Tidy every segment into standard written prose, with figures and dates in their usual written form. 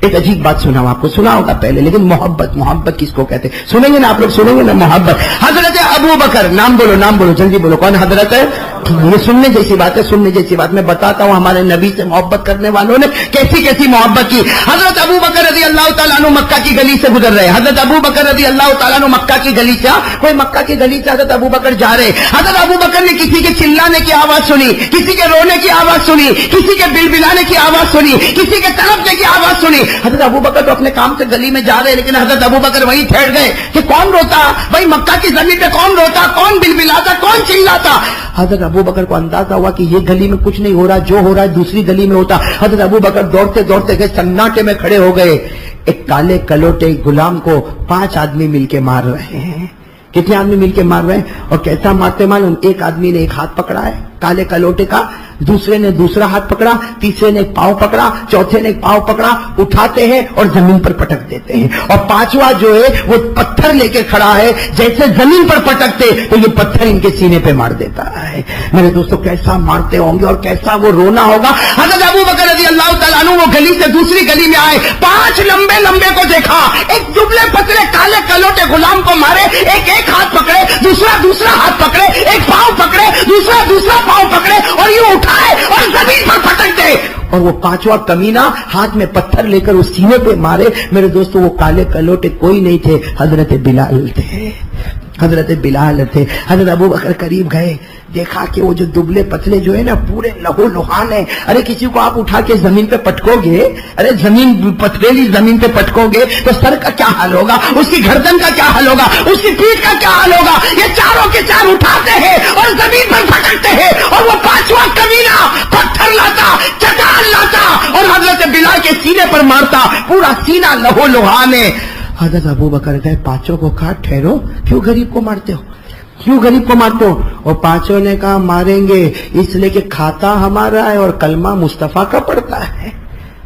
ایک عجیب بات سناؤں آپ کو, سنا ہوگا پہلے, لیکن محبت, محبت کس کو کہتے ہیں سنیں گے نا آپ لوگ, سنیں گے نا محبت. حضرت ابو بکر, نام بولو, نام بولو, جلدی بولو, کون حضرت ہے؟ یہ سننے جیسی بات ہے, سننے جیسی بات. میں بتاتا ہوں ہمارے نبی سے محبت کرنے والوں نے کیسی کیسی محبت کی. حضرت ابو بکر رضی اللہ تعالیٰ عنہ مکہ کی گلی سے گزر رہے. حضرت ابو بکر رضی اللہ تعالیٰ عنہ مکہ کی گلی سے, کوئی مکہ کی گلی سے حضرت ابو بکر جا رہے. حضرت ابو بکر نے کسی کے چلانے کی آواز سنی, کسی کے رونے کی آواز سنی, کسی کے بلبلانے کی آواز سنی, کسی کے تڑپنے کی آواز سنی. حضرت ابو بکر تو اپنے کام سے گلی میں جا رہے, لیکن حضرت ابو بکر وہیں ٹھہر گئے کہ کون روتا بھائی, مکہ کی زمین پہ کون روتا, کون بلبلاتا, کون چلاتا. حضرت ابو بکر کو اندازہ ہوا کہ یہ گلی میں کچھ نہیں ہو رہا, جو ہو رہا ہے دوسری گلی میں ہوتا. حضرت ابو بکر دوڑتے دوڑتے گئے, سناٹے میں کھڑے ہو گئے. ایک کالے کلوٹے غلام کو 5 آدمی مل کے مار رہے ہیں. کتنے آدمی مل کے مار رہے ہیں, اور کیسا مارتے معلوم, ایک آدمی نے ایک ہاتھ پکڑا ہے کالے کلوٹے کا, دوسرے نے دوسرا ہاتھ پکڑا, تیسرے نے ایک پاؤں پکڑا, چوتھے نے ایک پاؤں پکڑا, اٹھاتے ہیں اور زمین پر پٹک دیتے ہیں. اور پانچواں جو ہے وہ پتھر لے کے کھڑا ہے, جیسے زمین پر پٹکتے تو یہ پتھر ان کے سینے پہ مار دیتا ہے. میرے دوستوں کیسا مارتے ہوں گے اور کیسا وہ رونا ہوگا. حضرت ابو بکر رضی اللہ تعالیٰ عنہ وہ گلی سے دوسری گلی میں آئے, 5 لمبے لمبے کو دیکھا, ایک دبلے پتلے کالے کلوٹے غلام کو مارے, ایک ہاتھ پکڑے, دوسرا ہاتھ پکڑے, ایک پاؤں پکڑے, دوسرا پاؤں پکڑے, اور یہ اٹھائے اور زمین پر پٹک دے. اور وہ 5واں کمینہ ہاتھ میں پتھر لے کر اس سینے پہ مارے. میرے دوستوں وہ کالے کلوٹے کوئی نہیں تھے, حضرت بلال تھے, حضرت بلال تھے. حضرت ابو بکر قریب گئے, دیکھا کہ وہ جو دبلے پتلے جو ہے نا پورے لہو لہان ہیں. ارے کسی کو آپ اٹھا کے زمین پہ پٹکو گے, ارے زمین پتھریلی زمین پہ پٹکو گے تو سر کا کیا حال ہوگا, اس کی گردن کا کیا حال ہوگا, اس کی پیٹھ کا کیا حال ہوگا. یہ چاروں کے چار اٹھاتے ہیں اور زمین پر پٹکتے ہیں, اور وہ 5واں کمینہ پتھر لاتا, چٹان لاتا اور حضرت بلال کے سینے پر مارتا, پورا سینہ لہو لہان ہے. حضرت ابو بکر گئے, 5 کو کہا ٹھہرو, کیوں غریب کو مارتے ہو, کیوں غریب کو مارتے ہو؟ اور 5 نے کہا ماریں گے اس لیے کہ کھاتا ہمارا ہے اور کلمہ مصطفیٰ کا پڑھتا ہے.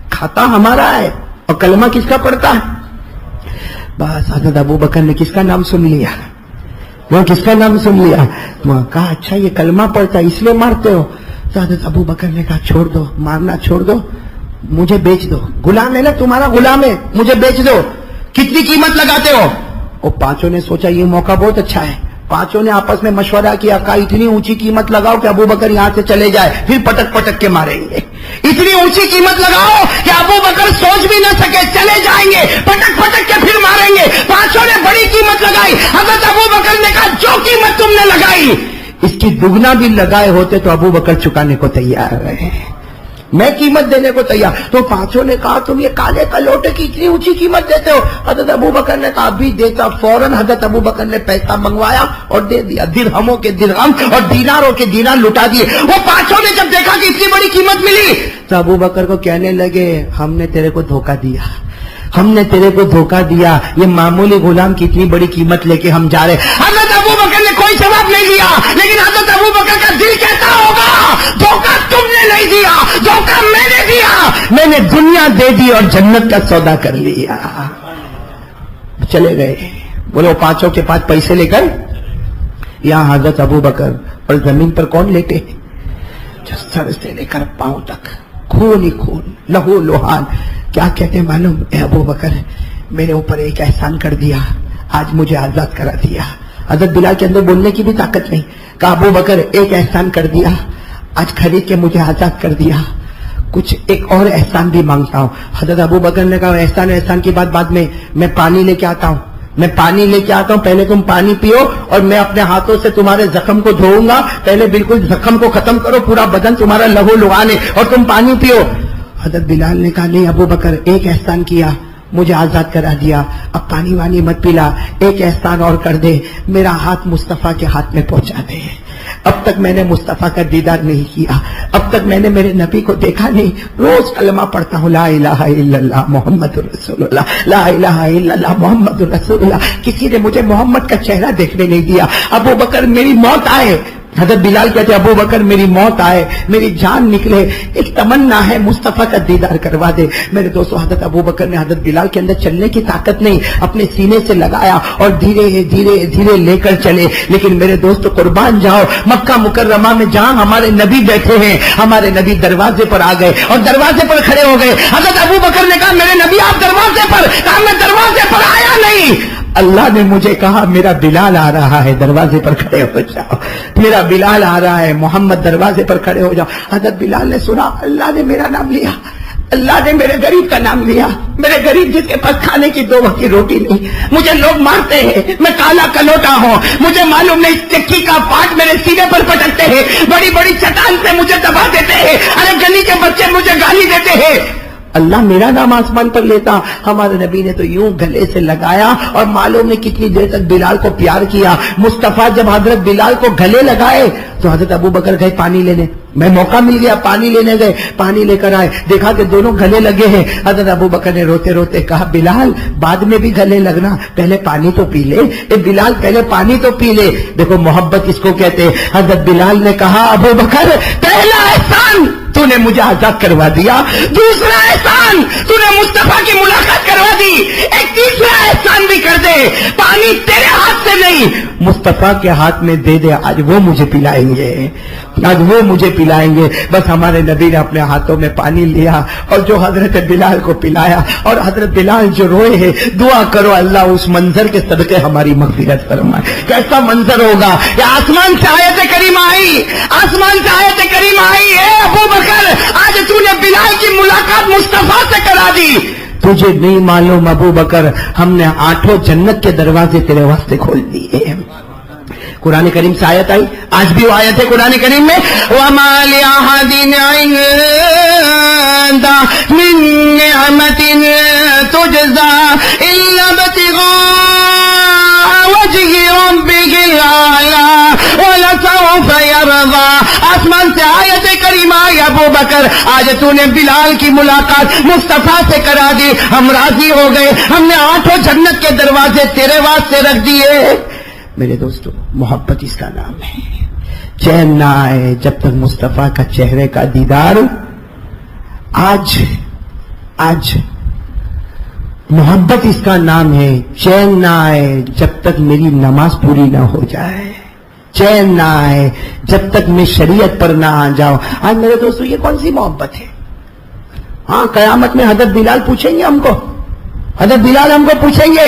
کھاتا ہمارا ہے اور کلمہ کس کا پڑھتا ہے؟ بس حضرت ابو بکر نے کس کا نام سن لیا, وہ کس کا نام سن لیا, کہا اچھا یہ کلمہ پڑھتا ہے اس لیے مارتے ہو. تو حضرت ابو بکر نے کہا چھوڑ دو, مارنا چھوڑ دو, مجھے بیچ دو, غلام ہے نا تمہارا, غلام ہے, مجھے بیچ دو, کتنی قیمت لگاتے ہو؟ اور 5 نے سوچا یہ موقع بہت اچھا ہے. 5 نے آپس میں مشورہ کیا, کہا اتنی اونچی قیمت لگاؤ کہ ابو بکر یہاں سے چلے جائے, پھر پٹک پٹک کے ماریں گے. اتنی اونچی قیمت لگاؤ کہ ابو بکر سوچ بھی نہ سکے, چلے جائیں گے, پٹک پٹک کے پھر ماریں گے. 5 نے بڑی قیمت لگائی. حضرت ابو بکر نے کہا جو قیمت تم نے لگائی اس کی دگنا بھی لگائے ہوتے تو ابو بکر چکانے کو تیار ہے, میں قیمت دینے کو تیار. تو 5 نے کہا تم یہ کالے کلوٹے کی اتنی اونچی قیمت دیتے ہو؟ حضرت ابو بکر نے کہا ابھی دیتا. فوراً حضرت ابو بکر نے پیسہ منگوایا اور دے دیا, درہموں کے درہم اور دیناروں کے دینار لٹا دیے. وہ 5 نے جب دیکھا کہ اتنی بڑی قیمت ملی تو ابو بکر کو کہنے لگے ہم نے تیرے کو دھوکہ دیا, ہم نے تیرے کو دھوکہ دیا, یہ معمولی غلام کی اتنی بڑی قیمت لے کے ہم جا رہے. حضرت ابو بکر نے کوئی جواب نہیں دیا, لیکن حضرت ابو بکر کا دل کہتا ہوگا دھوکہ تم نے نہیں دیا, دھوکہ میں نے دیا, میں نے دنیا دے دی اور جنت کا سودا کر لیا. چلے گئے. بولو 5 کے پاس پیسے لے کر یہاں حضرت ابو بکر اور زمین پر کون لیٹے, جو سر سے لے کر پاؤں تک خون ہی خون, لہو لوہان. کیا کہتے ہیں معلوم, اے ابو بکر میرے اوپر ایک احسان کر دیا, آج مجھے آزاد کرا دیا. حضرت بلال کے اندر بولنے کی بھی طاقت نہیں, کہا ابو بکر ایک احسان کر دیا, آج خرید کے مجھے آزاد کر دیا, کچھ ایک اور احسان بھی مانگتا ہوں. حضرت ابو بکر نے کہا احسان کی بات بعد میں پانی لے کے آتا ہوں, میں پانی لے کے آتا ہوں, پہلے تم پانی پیو اور میں اپنے ہاتھوں سے تمہارے زخم کو دھوؤں گا, پہلے بالکل زخم کو ختم کرو, پورا بدن تمہارا لہو لہان ہے اور تم پانی پیو. حضرت بلال نے کہا نہیں ابو بکر ایک احسان کیا, مجھے آزاد کرا دیا, اب پانی وانی مت پلا, ایک احسان اور کر دے, میرا ہاتھ مصطفیٰ کے ہاتھ میں پہنچا دے. اب تک میں نے مصطفیٰ کا دیدار نہیں کیا, اب تک میں نے میرے نبی کو دیکھا نہیں, روز کلمہ پڑھتا ہوں لا الہ الا اللہ محمد رسول اللہ, لا الہ الا اللہ محمد رسول اللہ. کسی نے مجھے محمد کا چہرہ دیکھنے نہیں دیا. ابو بکر میری موت آئے, حضرت بلال کہتے ابو بکر میری موت آئے، میری جان نکلے، ایک تمنا ہے مصطفیٰ کا دیدار کروا دے۔ میرے دوستو حضرت ابو بکر نے حضرت بلال کے اندر چلنے کی طاقت نہیں، اپنے سینے سے لگایا اور دھیرے دھیرے دھیرے لے کر چلے۔ لیکن میرے دوستو قربان جاؤ، مکہ مکرمہ میں جہاں ہمارے نبی بیٹھے ہیں، ہمارے نبی دروازے پر آ گئے اور دروازے پر کھڑے ہو گئے۔ حضرت ابو بکر نے کہا میرے نبی آپ دروازے پر، کہا میں دروازے پر آیا نہیں، اللہ نے مجھے کہا میرا بلال آ رہا ہے، دروازے پر کھڑے ہو جاؤ، میرا بلال آ رہا ہے، محمد دروازے پر کھڑے ہو جاؤ۔ حضرت بلال نے سنا اللہ نے میرا نام لیا، اللہ نے میرے غریب کا نام لیا، میرے غریب جس کے پاس کھانے کی 2 وقت کی روٹی نہیں، مجھے لوگ مارتے ہیں، میں کالا کلوٹا ہوں، مجھے معلوم نہیں چکی کا پاٹ میرے سینے پر پٹکتے ہیں، بڑی بڑی چٹان سے مجھے دبا دیتے ہیں، ارے گلی کے بچے مجھے گالی دیتے ہیں، اللہ میرا نام آسمان پر لیتا۔ ہمارے نبی نے تو یوں گلے سے لگایا اور معلوم نے کتنی دیر تک بلال کو پیار کیا۔ مصطفیٰ جب حضرت بلال کو گلے لگائے تو حضرت ابو بکر گئے پانی لینے، میں موقع مل گیا، پانی لینے گئے، پانی لے کر آئے، دیکھا کہ دونوں گلے لگے ہیں۔ حضرت ابو بکر نے روتے روتے کہا بلال بعد میں بھی گلے لگنا، پہلے پانی تو پی لے، اے بلال پہلے پانی تو پی لے۔ دیکھو محبت اس کو کہتے ہیں۔ حضرت بلال نے کہا ابو بکر پہلا احسان تو نے مجھے آزاد کروا دیا، دوسرا احسان تو نے مصطفیٰ کی ملاقات کروا دی، ایک تیسرا احسان بھی کر دے، پانی تیرے ہاتھ سے نہیں مصطفیٰ کے ہاتھ میں دے دے، آج وہ مجھے پلائیں گے، آج وہ مجھے پلائیں گے۔ بس ہمارے نبی نے اپنے ہاتھوں میں پانی لیا اور جو حضرت بلال کو پلایا، اور حضرت بلال جو روئے ہیں، دعا کرو اللہ اس منظر کے صدقے ہماری مغفرت فرمائے۔ کیسا منظر ہوگا کہ آسمان سے آیت کریمہ آئی، آسمان سے آیت کریمہ آئی، اے ابو بکر آج تو نے بلال کی ملاقات مصطفیٰ سے کرا دی، تجھے نہیں معلوم ابو بکر ہم نے 8 جنت کے دروازے تیرے واسطے کھول دیے۔ قرآن کریم سے آیت آئی، آج بھی وہ آیت ہے قرآن کریم میں، وَمَا لِأَحَدٍ عِندَهُ مِن نِعْمَةٍ تُجْزَى إِلَّا ابْتِغَاءَ وَجْهِ رَبِّهِ الْأَعْلَى وَلَسَوْفَ يَرْضَى۔ آسمان سے آیت کریمہ آئی، ابو بکر آج تو نے بلال کی ملاقات مصطفیٰ سے کرا دی، ہم راضی ہو گئے، ہم نے 8 جنت کے دروازے تیرے واسطے رکھ دیے۔ میرے دوستو محبت اس کا نام ہے، چین نہ آئے جب تک مصطفیٰ کا چہرے کا دیدار۔ آج محبت اس کا نام ہے، چین نہ آئے جب تک میری نماز پوری نہ ہو جائے، چین نہ آئے جب تک میں شریعت پر نہ آ جاؤ۔ آج میرے دوستو یہ کون سی محبت ہے؟ ہاں قیامت میں حضرت بلال پوچھیں گے ہم کو، حضرت بلال ہم کو پوچھیں گے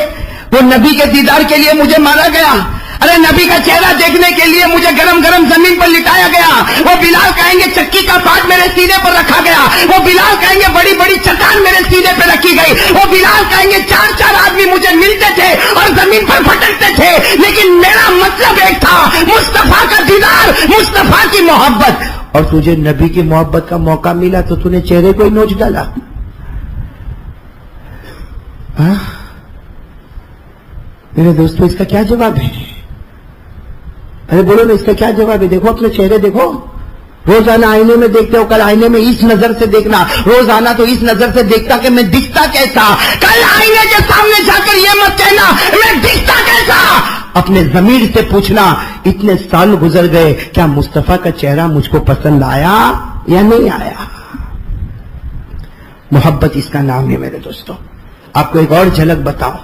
وہ نبی کے دیدار کے لیے مجھے مارا گیا، ارے نبی کا چہرہ دیکھنے کے لیے مجھے گرم گرم زمین پر لٹایا گیا، وہ بلال کہیں گے چکی کا پاٹ میرے سینے پر رکھا گیا، وہ بلال کہیں گے بڑی بڑی چٹان میرے سینے پہ رکھی گئی، وہ بلال کہیں گے 4 آدمی مجھے ملتے تھے اور زمین پر پھٹکتے تھے، لیکن میرا مطلب ایک تھا، مصطفیٰ کا دیدار، مصطفیٰ کی محبت۔ اور تجھے نبی کی محبت کا موقع ملا تو نے چہرے کو ہی نوچ ڈالا۔ میرے دوستو اس کا کیا جواب ہے؟ ارے بولو نا اس کا کیا جواب ہے؟ دیکھو اپنے چہرے دیکھو، روزانہ آئینے میں دیکھتے ہو، کل آئینے میں اس نظر سے دیکھنا، روزانہ تو اس نظر سے دیکھتا کہ میں دکھتا کیسا، کل آئینے کے سامنے جا کر یہ مت کہنا میں دکھتا کیسا، اپنے ضمیر سے پوچھنا اتنے سال گزر گئے کیا مصطفیٰ کا چہرہ مجھ کو پسند آیا یا نہیں آیا؟ محبت اس کا نام ہے میرے دوستو۔ آپ کو ایک اور جھلک بتاؤ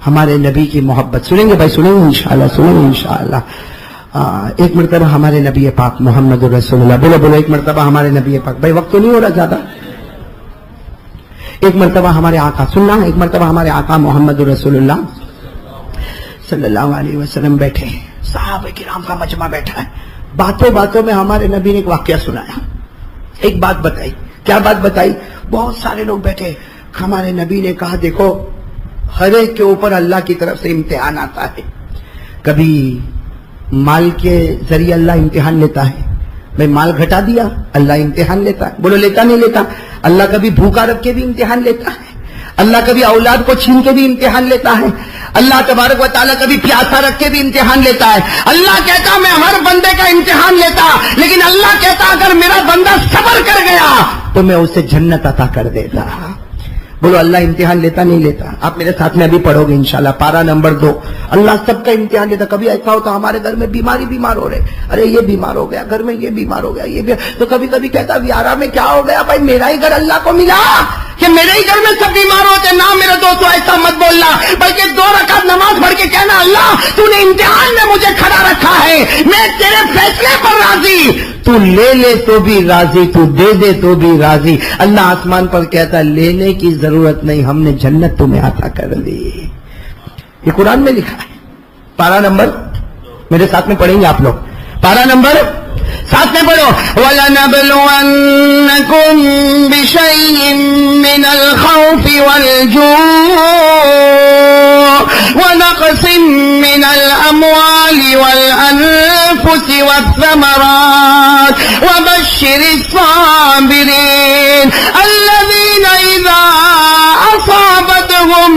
ہمارے نبی کی محبت، سنیں گے بھائی؟ سنیں گے انشاءاللہ، سنیں گے انشاءاللہ۔ ایک مرتبہ ہمارے نبی پاک محمد رسول اللہ، بولو ایک مرتبہ ہمارے نبی پاک، بھائی وقت تو نہیں ہو رہا زیادہ، ایک مرتبہ ہمارے آقا، سننا، ایک مرتبہ ہمارے آقا محمد رسول اللہ صلی اللہ علیہ وسلم بیٹھے، صحابہ کرام کا مجمع بیٹھا ہے، باتوں باتوں میں ہمارے نبی نے ایک واقعہ سنایا، ایک بات بتائی۔ کیا بات بتائی؟ بہت سارے لوگ بیٹھے، ہمارے نبی نے کہا دیکھو ہر ایک کے اوپر اللہ کی طرف سے امتحان آتا ہے، کبھی مال کے ذریعے اللہ امتحان لیتا ہے، بھائی مال گھٹا دیا اللہ امتحان لیتا ہے، بولو لیتا نہیں لیتا؟ اللہ کبھی بھوکا رکھ کے بھی امتحان لیتا ہے، اللہ کبھی اولاد کو چھین کے بھی امتحان لیتا ہے، اللہ تبارک و تعالیٰ کبھی پیاسا رکھ کے بھی امتحان لیتا ہے۔ اللہ کہتا میں ہر بندے کا امتحان لیتا، لیکن اللہ کہتا اگر میرا بندہ صبر کر گیا تو میں اسے جنت عطا کر دیتا۔ بولو اللہ امتحان لیتا نہیں لیتا؟ آپ میرے ساتھ میں ابھی پڑھو گے انشاءاللہ پارہ نمبر 2. اللہ سب کا امتحان لیتا. کبھی ایسا ہوتا ہمارے گھر میں بیمار ہو رہے, ارے یہ بیمار ہو گیا, گھر میں یہ بیمار ہو گیا, یہ بھی, تو کبھی کبھی کہتا یارہ میں کیا ہو گیا بھائی, میرا ہی گھر اللہ کو ملا کہ میرے ہی گھر میں سب بیمار ہوتے. نہ میرے دوستو ایسا مت بولنا, بلکہ 2 رکعت نماز پڑھ کے کہنا اللہ تو نے امتحان میں مجھے کھڑا رکھا ہے, میں تیرے فیصلے پر راضی, تو لے لے تو بھی راضی, تو دے دے تو بھی راضی. اللہ آسمان پر کہتا لینے کی ضرورت نہیں, ہم نے جنت تمہیں عطا کر دی. یہ قرآن میں لکھا ہے. پارہ نمبر, میرے ساتھ میں پڑھیں گے آپ لوگ, پارہ نمبر ساتھ میں پڑھو. وَلَنَبْلُوَنَّكُمْ بِشَيْءٍ مِّنَ الْخَوْفِ وَالْجُوعِ وَنَقْصٍ مِّنَ الْأَمْوَالِ وَالْأَنفُسِ وَالثَّمَرَاتِ وَبَشِّرِ الصَّابِرِينَ الَّذِينَ إِذَا أَصَابَتْهُم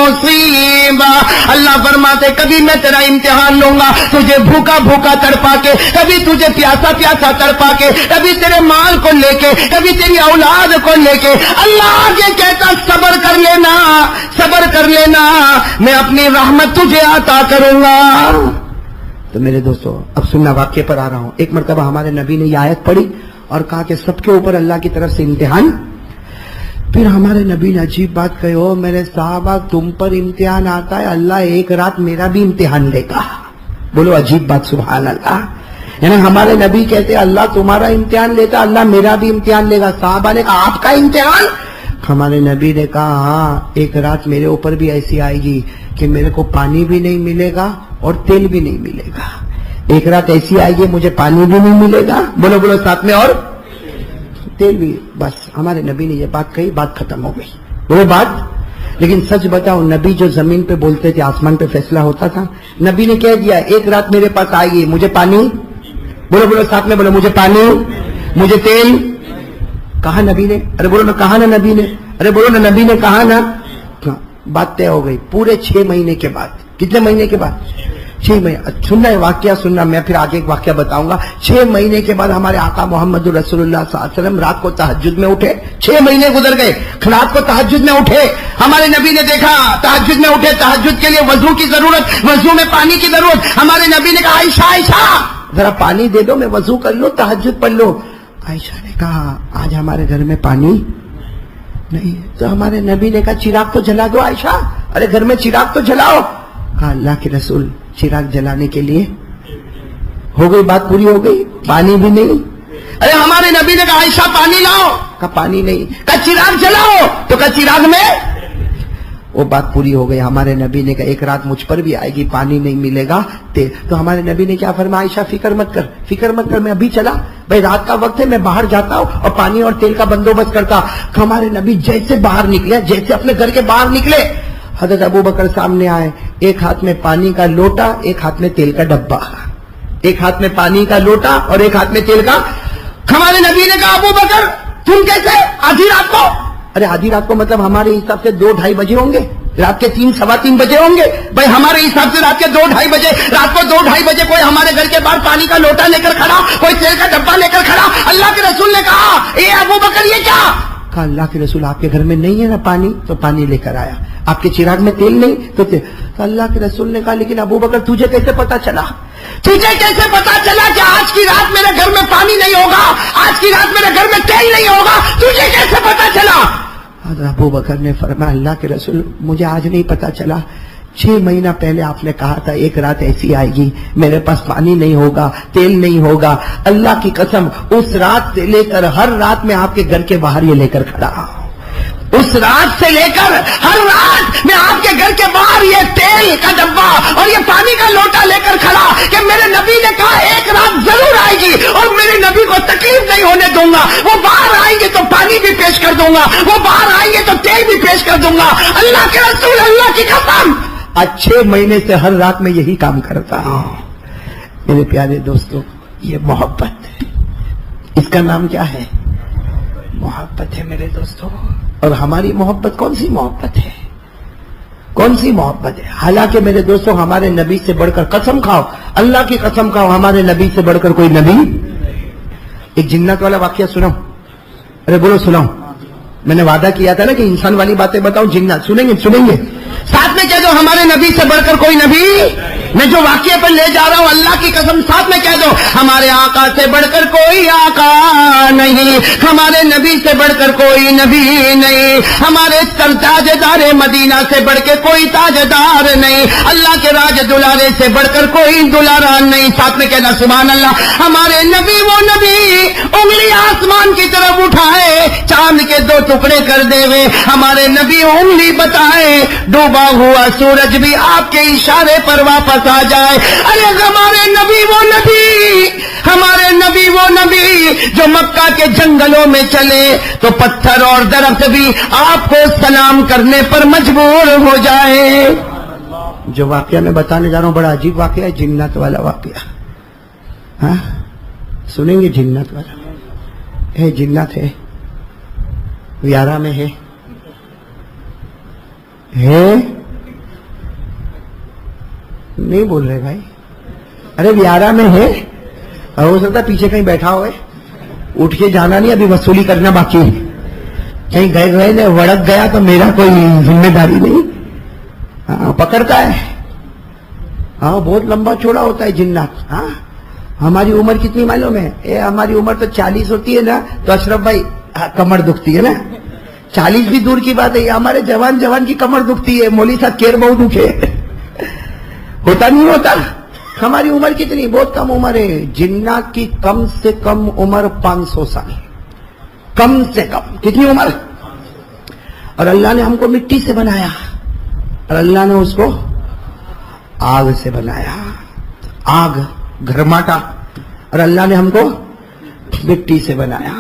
مُّصِيبَةٌ. اللہ فرماتے کبھی میں تیرا امتحان لوں گا, تجھے بھوکا بھوکا تڑپا کے, کبھی تجھے پیاسا پیاسا تڑپا کے, کبھی تیرے مال کو لے کے, کبھی تیری اولاد کو لے کے. اللہ آگے کہتا صبر کر لینا, صبر کر لینا, میں اپنی رحمت تجھے عطا کروں گا. تو میرے دوستو اب سننا, واقعے پر آ رہا ہوں. ایک مرتبہ ہمارے نبی نے یہ آیت پڑھی اور کہا کہ سب کے اوپر اللہ کی طرف سے امتحان. پھر ہمارے نبی نے عجیب بات کہی, ہو میرے صحابہ تم پر امتحان آتا ہے, اللہ ایک رات میرا بھی امتحان لے گا. بولو عجیب بات, سبحان اللہ. یعنی ہمارے نبی کہتے اللہ تمہارا امتحان لیتا, اللہ میرا بھی امتحان لے گا. صحابہ نے کہا آپ کا امتحان؟ ہمارے نبی نے کہا ہاں, ایک رات میرے اوپر بھی ایسی آئے گی کہ میرے کو پانی بھی نہیں ملے گا اور تیل بھی نہیں ملے گا. ایک رات ایسی آئے گی مجھے پانی بھی نہیں ملے گا, بولو بولو ساتھ میں, اور تیل بھی. بس ہمارے نبی نے یہ بات کہی, بات ختم ہو گئی. وہ بات, لیکن سچ بتاؤ نبی جو زمین پہ بولتے تھے آسمان پہ فیصلہ ہوتا تھا. نبی نے کہہ دیا ایک رات میرے پاس آئے گی, مجھے پانی, بولو بولو ساتھ میں بولو, مجھے پانی, مجھے تیل. کہا نبی نے, ارے بولو نا, کہا نا نبی نے, ارے بولو نا نبی نے کہا نا. بات طے ہو گئی. پورے 6 مہینے کے بعد, کتنے مہینے کے بعد, 6 مہینے. سننا ہے واقعہ, سننا, میں پھر آگے ایک واقعہ بتاؤں گا. 6 مہینے کے بعد ہمارے آقا محمد رسول اللہ صلی اللہ علیہ وسلم رات کو تہجد میں اٹھے. 6 مہینے گزر گئے, رات کو تہجد میں اٹھے. ہمارے نبی نے دیکھا تہجد میں اٹھے, تہجد کے لیے وضو کی ضرورت, وضو میں پانی کی ضرورت. ہمارے نبی نے کہا عائشہ عائشہ ذرا پانی دے دو, میں وضو کر لوں, تہجد پڑھ لو. عائشہ نے کہا آج ہمارے گھر میں پانی نہیں. تو ہمارے نبی نے کہا چراغ تو جلا دو عائشہ, ارے گھر میں چراغ تو جلاؤ. کہا اللہ کے رسول چراغ جلانے کے لیے ہو گئی, بات پوری ہو گئی, پانی بھی نہیں. ارے ہمارے نبی نے کہا عائشہ پانی لاؤ, کہا پانی نہیں. کہا چراغ جلاؤ, تو کہا چراغ میں. وہ بات پوری ہو گئی. ہمارے نبی نے کہا ایک رات مجھ پر بھی آئے گی, پانی نہیں ملے گا. تو ہمارے نبی نے کیا فرمایا, عائشہ فکر مت کر, فکر مت کر, میں ابھی چلا بھائی, رات کا وقت ہے, میں باہر جاتا ہوں اور پانی اور تیل کا بندوبست کرتا. ہمارے نبی جیسے باہر نکلے, جیسے اپنے گھر کے باہر نکلے, حضرت ابو بکر سامنے آئے, ایک ہاتھ میں پانی کا لوٹا, ایک ہاتھ میں تیل کا ڈبہ. ایک ہاتھ میں پانی کا لوٹا اور ایک ہاتھ میں تیل کا. ہمارے نبی نے کہا ابو بکر تم کیسے آدھی رات کو, ارے آدھی رات کو مطلب ہمارے حساب سے 2-2:30 بجے ہوں گے, رات کے 3-3:15 بجے ہوں گے. بھائی ہمارے حساب سے رات کے 2-2:30 بجے, رات کو 2-2:30 بجے کوئی ہمارے گھر کے باہر پانی کا لوٹا لے کر کھڑا, کوئی تیل کا ڈبہ لے کر کھڑا. اللہ کے رسول نے کہا اے ابو بکر یہ کیا؟ کہا اللہ کے رسول آپ کے گھر میں نہیں ہے نا پانی, تو پانی لے کر آیا. آپ کے چراغ میں تیل نہیں, تو اللہ کے رسول نے کہا لیکن ابو بکر تجھے کیسے پتا چلا, تجھے کیسے پتا چلا کہ آج کی رات میرے گھر میں پانی نہیں ہوگا, آج کی رات میرے گھر میں تیل نہیں ہوگا, تجھے کیسے پتا چلا؟ ابو بکر نے فرمایا اللہ کے رسول مجھے آج نہیں پتا چلا, 6 مہینہ پہلے آپ نے کہا تھا ایک رات ایسی آئے گی میرے پاس پانی نہیں ہوگا, تیل نہیں ہوگا. اللہ کی قسم اس رات سے لے کر ہر رات میں آپ کے گھر کے باہر یہ لے کر کھڑا, اس رات سے لے کر ہر رات میں آپ کے گھر کے باہر یہ تیل کا ڈبہ اور یہ پانی کا لوٹا لے کر کھڑا کہ میرے نبی نے کہا ایک رات ضرور آئے گی اور میرے نبی کو تکلیف نہیں ہونے دوں گا. وہ باہر آئیں گے تو پانی بھی پیش کر دوں گا, وہ باہر آئیں گے تو تیل بھی پیش کر دوں گا. اللہ کے رسول اللہ کی قسم آج 6 مہینے سے ہر رات میں یہی کام کرتا ہوں. میرے پیارے دوستوں یہ محبت ہے, اس کا نام کیا ہے؟ محبت ہے میرے دوستوں. اور ہماری محبت کون سی محبت ہے, کون سی محبت ہے؟ حالانکہ میرے دوستوں ہمارے نبی سے بڑھ کر, قسم کھاؤ اللہ کی قسم کھاؤ, ہمارے نبی سے بڑھ کر کوئی نبی. ایک جنت والا واقعہ سناؤں, ارے بولو سناؤں, میں نے وعدہ کیا تھا نا کہ انسان والی باتیں بتاؤں، جنات سنیں گے ساتھ میں کہہ دو ہمارے نبی سے بڑھ کر کوئی نبی، میں جو واقعے پر لے جا رہا ہوں اللہ کی قسم ساتھ میں کہہ دو ہمارے آقا سے بڑھ کر کوئی آقا نہیں، ہمارے نبی سے بڑھ کر کوئی نبی نہیں، ہمارے تاجدار مدینہ سے بڑھ کے کوئی تاجدار نہیں، اللہ کے راج دلارے سے بڑھ کر کوئی دلارا نہیں۔ ساتھ میں کہنا سبحان اللہ۔ ہمارے نبی وہ نبی انگلی آسمان کی طرف اٹھائے چاند کے 2 ٹکڑے کر دے ہوئے، ہمارے نبی انگلی بتائے ڈوبا ہوا سورج بھی آپ کے اشارے پر واپس آ جائے۔ ارے ہمارے نبی وہ نبی، ہمارے نبی وہ نبی جو مکہ کے جنگلوں میں چلے تو پتھر اور درخت بھی آپ کو سلام کرنے پر مجبور ہو جائے۔ جو واقعہ میں بتانے جا رہا ہوں بڑا عجیب واقعہ ہے، جنت والا واقعہ۔ ہاں سنیں گے؟ جنت والا ہے، جنت ہے، ویارہ میں ہے نہیں بول رہے بھائی؟ ارے ویارہ میں ہے، اور ہو سکتا پیچھے کہیں بیٹھا ہوئے، اٹھ کے جانا نہیں، ابھی وصولی کرنا باقی ہے۔ کہیں گئے نے وڑک گیا تو میرا کوئی ذمہ داری نہیں۔ ہاں پکڑتا ہے، ہاں بہت لمبا چوڑا ہوتا ہے جنات۔ ہاں ہماری عمر کتنی معلوم ہے؟ ہماری عمر تو 40 ہوتی ہے نا تو اشرف بھائی کمر دکھتی ہے نا، 40 بھی دور کی بات ہے، ہمارے جوان کی کمر دکھتی ہے، مولوی صاحب کیر بہت دکھے، ہوتا نہیں ہوتا؟ ہماری عمر کتنی؟ بہت کم عمر ہے۔ جنات کی کم سے کم عمر 500 سال، کم سے کم کتنی عمر؟ اور اللہ نے ہم کو مٹی سے بنایا اور اللہ نے اس کو آگ سے بنایا، آگ گھرماٹا، اور اللہ نے ہم کو مٹی سے بنایا۔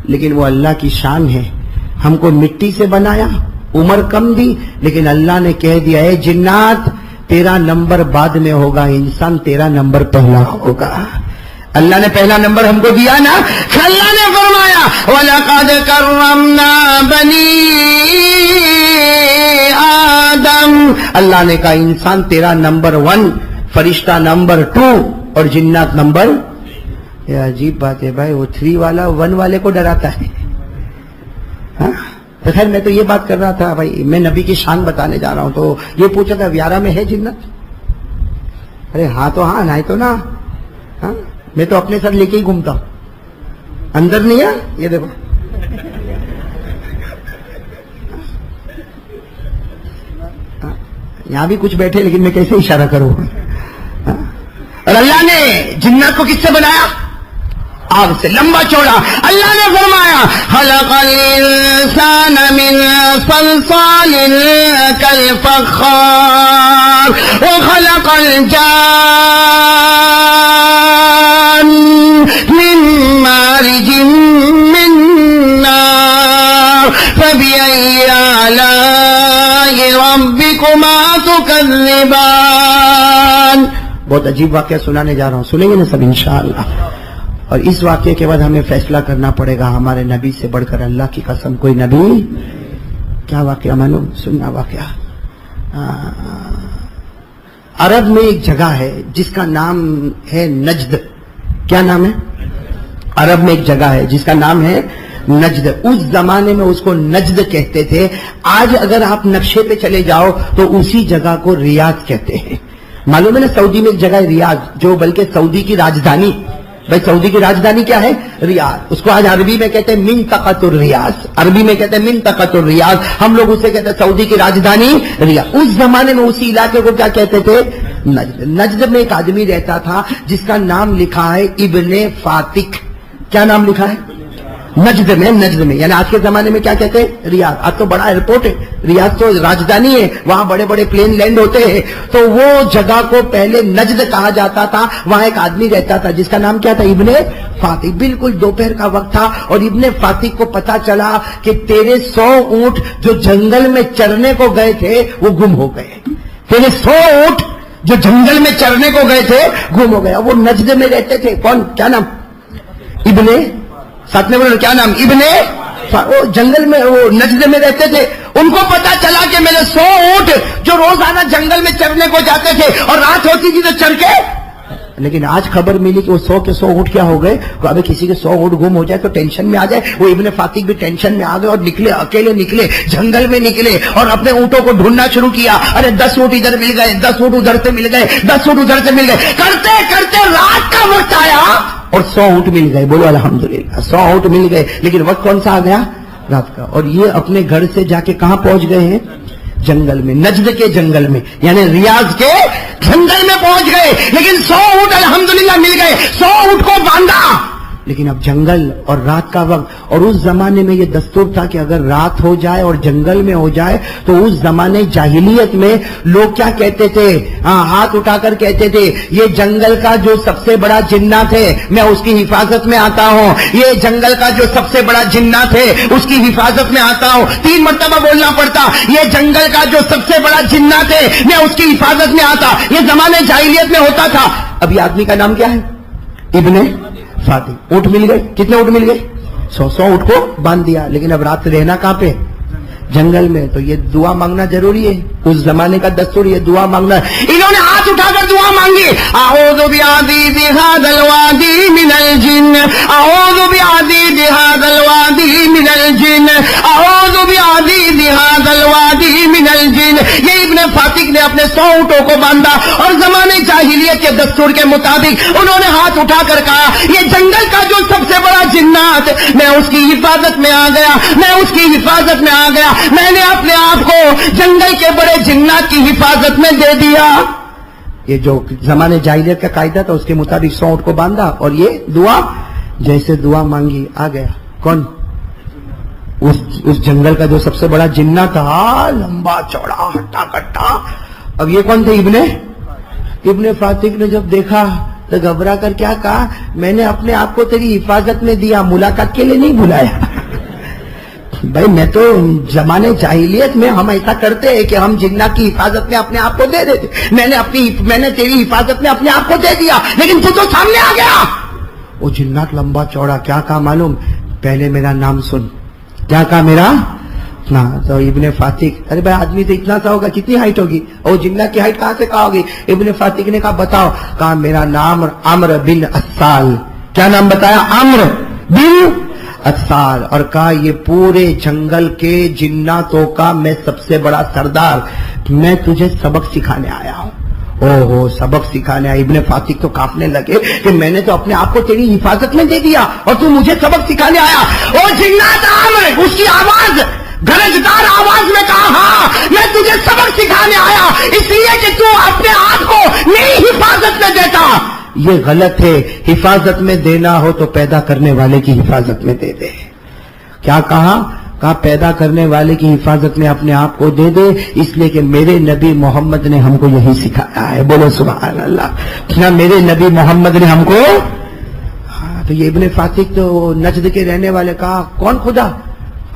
لیکن وہ اللہ کی شان ہے، ہم کو مٹی سے بنایا، عمر کم دی، لیکن اللہ نے کہہ دیا ہے جنات تیرا نمبر بعد میں ہوگا، انسان تیرا نمبر پہلا ہوگا۔ اللہ نے پہلا نمبر ہم کو دیا نا، اللہ نے فرمایا وَلَقَدْ كَرَّمْنَا بَنِي آدم، اللہ نے کہا انسان تیرا نمبر 1، فرشتہ نمبر 2 اور جنات نمبر۔ یہ عجیب بات ہے بھائی، وہ 3 والا 1 والے کو ڈراتا ہے۔ ہاں تو خیر میں تو یہ بات کر رہا تھا بھائی، میں نبی کی شان بتانے جا رہا ہوں، تو یہ پوچھا تھا ویارہ میں ہے جنت؟ ارے ہاں تو ہاں، نہیں تو نا۔ ہاں میں تو اپنے ساتھ لے کے ہی گھومتا ہوں، اندر نہیں ہے۔ یہ دیکھو یہاں بھی کچھ بیٹھے، لیکن میں کیسے اشارہ کروں؟ اور اللہ نے جنات کو کس سے بنایا؟ آگ سے، لمبا چوڑا۔ اللہ نے فرمایا خلق الانسان من صلصال كالفخار وخلق الجان من مارج من نار فبأي آلاء ربكما تكذبان۔ بہت عجیب واقعہ سنانے جا رہا ہوں، سنیں گے نا سب انشاءاللہ؟ اور اس واقعے کے بعد ہمیں فیصلہ کرنا پڑے گا ہمارے نبی سے بڑھ کر اللہ کی قسم کوئی نبی۔ کیا واقعہ معلوم؟ سننا واقعہ۔ عرب میں ایک جگہ ہے جس کا نام ہے نجد۔ کیا نام ہے؟ عرب میں ایک جگہ ہے جس کا نام ہے نجد۔ اس زمانے میں اس کو نجد کہتے تھے۔ آج اگر آپ نقشے پہ چلے جاؤ تو اسی جگہ کو ریاض کہتے ہیں۔ معلوم ہے نا سعودی میں ایک جگہ ہے ریاض، جو بلکہ سعودی کی راجدھانی، بھائی سعودی کی راجدھانی کیا ہے؟ ریاض۔ اس کو آج عربی میں کہتے ہیں منطقۃ الریاض، عربی میں کہتے ہیں منطقۃ الریاض، ہم لوگ اسے کہتے ہیں سعودی کی راجدھانی ریاض۔ اس زمانے میں اسی علاقے کو کیا کہتے تھے؟ نجد۔ نجد میں ایک آدمی رہتا تھا جس کا نام لکھا ہے ابن فاتک۔ کیا نام لکھا ہے؟ نجد میں، نجد میں یعنی آج کے زمانے میں کیا کہتے ہیں؟ ریاض۔ آج تو بڑا ایئرپورٹ ہے، ریاض تو راجدھانی ہے، وہاں بڑے بڑے پلین لینڈ ہوتے ہیں۔ تو وہ جگہ کو پہلے نجد کہا جاتا تھا۔ وہاں ایک آدمی رہتا تھا جس کا نام کیا تھا؟ ابن فاتک۔ بالکل دوپہر کا وقت تھا اور ابن فاتک کو پتا چلا کہ تیرے 100 اونٹ جو جنگل میں چرنے کو گئے تھے وہ گم ہو گئے۔ تیرے 100 اونٹ جو جنگل میں چرنے کو گئے تھے گم ہو گیا۔ وہ نجد میں رہتے تھے۔ کون؟ کیا نام؟ ابن، ساتھ میں بولو کیا نام؟ ابن، وہ جنگل میں، وہ نجد میں رہتے تھے۔ ان کو پتا چلا کہ میرے 100 اونٹ جو روزانہ جنگل میں چرنے کو جاتے تھے اور رات ہوتی تھی تو چر کے لیکن آج خبر ملی کہ وہ 100 کے 100 اونٹ کیا ہو گئے. ابھی کسی کے 100 اونٹ گم ہو جائے تو ٹینشن میں آ جائے. وہ ابن فاتق بھی ٹینشن میں آ گئے اور نکلے, اکیلے نکلے, جنگل میں نکلے اور اپنے اونٹوں کو ڈھونڈنا شروع کیا. ارے 10 اونٹ ادھر مل گئے, 10 اونٹ ادھر سے مل گئے, 10 اونٹ ادھر سے مل گئے, کرتے کرتے رات کا وقت آیا اور 100 اونٹ مل گئے. بولو الحمدللہ, 100 اونٹ مل گئے. لیکن وقت کون سا آ گیا؟ رات کا. اور یہ اپنے گھر سے جا کے کہاں پہنچ گئے ہیں؟ جنگل میں, نجد کے جنگل میں, یعنی ریاض کے جنگل میں پہنچ گئے. لیکن 100 اونٹ الحمدللہ مل گئے, 100 اونٹ کو باندھا. لیکن اب جنگل اور رات کا وقت, اور اس زمانے میں یہ دستور تھا کہ اگر رات ہو جائے اور جنگل میں ہو جائے تو اس زمانے جاہلیت میں لوگ کیا کہتے تھے؟ ہاتھ اٹھا کر کہتے تھے یہ جنگل کا جو سب سے بڑا جنات ہے میں اس کی حفاظت میں آتا ہوں, یہ جنگل کا جو سب سے بڑا جنات ہے اس کی حفاظت میں آتا ہوں. 3 مرتبہ بولنا پڑتا, یہ جنگل کا جو سب سے بڑا جنات ہے میں اس کی حفاظت میں آتا. یہ زمانے جاہلیت میں ہوتا تھا. اب یہ آدمی کا نام کیا ہے؟ ابن فاتق. اونٹ مل گئے. کتنے اونٹ مل گئے؟ 100 اونٹ کو باندھ دیا. لیکن اب رات رہنا کہاں پہ؟ جنگل میں. تو یہ دعا مانگنا ضروری ہے. اس زمانے کا دستور یہ دعا مانگنا ہے. انہوں نے ہاتھ اٹھا کر دعا مانگی, اعوذ بعزیز ھذا الوادی من الجن, اعوذ بعزیز ھذا الوادی من الجن, اعوذ بعزیز ھذا الوادی من الجن. یہ ابن فاتق نے اپنے 100 اونٹوں کو باندھا اور زمانے جاہلیت کے دستور کے مطابق انہوں نے ہاتھ اٹھا کر کہا یہ جنگل کا جو سب سے بڑا جنات میں اس کی حفاظت میں آ گیا, میں اس کی حفاظت میں آ گیا. میں نے اپنے آپ کو جنگل کے بڑے جنات کی حفاظت میں دے دیا. یہ جو زمانے جاہلیت کا قاعدہ تھا اس کے مطابق 100 اونٹ کو باندھا اور یہ دعا, جیسے دعا مانگی آ گیا کون؟ اس جنگل کا جو سب سے بڑا جنات تھا, لمبا چوڑا ہٹا کٹا. اب یہ کون تھے؟ ابن فاتق نے جب دیکھا تو گھبرا کر کیا کہا, میں نے اپنے آپ کو تیری حفاظت میں دیا, ملاقات کے لیے نہیں بلایا. بھائی میں تو زمانے جاہلیت میں ہم ایسا کرتے ہیں کہ ہم جنات کی حفاظت میں اپنے آپ کو دے دیتے. میں نے تیری حفاظت میں اپنے آپ کو دے دیا, لیکن تو سامنے آ گیا. وہ جنات لمبا چوڑا کیا کہا معلوم؟ پہلے میرا نام سن. کیا کہا میرا؟ تو ابن فاتق, ارے بھائی آدمی تو اتنا سا ہوگا, کتنی ہائٹ ہوگی؟ اور جنات کی ہائٹ کہاں سے کہا ہوگی؟ ابن فاتق نے کہا بتاؤ. کہا میرا نام عمرو بن اسال. کیا نام بتایا؟ عمرو بن اسال. اور کہا یہ پورے جنگل کے جناتوں کا میں سب سے بڑا سردار, میں تجھے سبق سکھانے آیا ہوں. اوہو, سبق سکھانے آیا. ابن فاتق تو کانپنے لگے کہ میں نے تو اپنے آپ کو تیری حفاظت میں دے دیا اور تو مجھے سبق سکھانے آیا. اور جنات عامر, اس کی آواز گرجدار آواز میں کہا ہاں میں تجھے سبق سکھانے آیا اس لیے کہ تو اپنے آپ کو میری حفاظت میں دیتا. یہ غلط ہے. حفاظت میں دینا ہو تو پیدا کرنے والے کی حفاظت میں دے دے. کیا کہا؟ کہا پیدا کرنے والے کی حفاظت میں اپنے آپ کو دے دے, اس لیے کہ میرے نبی محمد نے ہم کو یہی سکھایا ہے. بولو سبحان اللہ. نہ میرے نبی محمد نے ہم کو. تو یہ ابن فاتق تو نجد کے رہنے والے, کہا کون خدا؟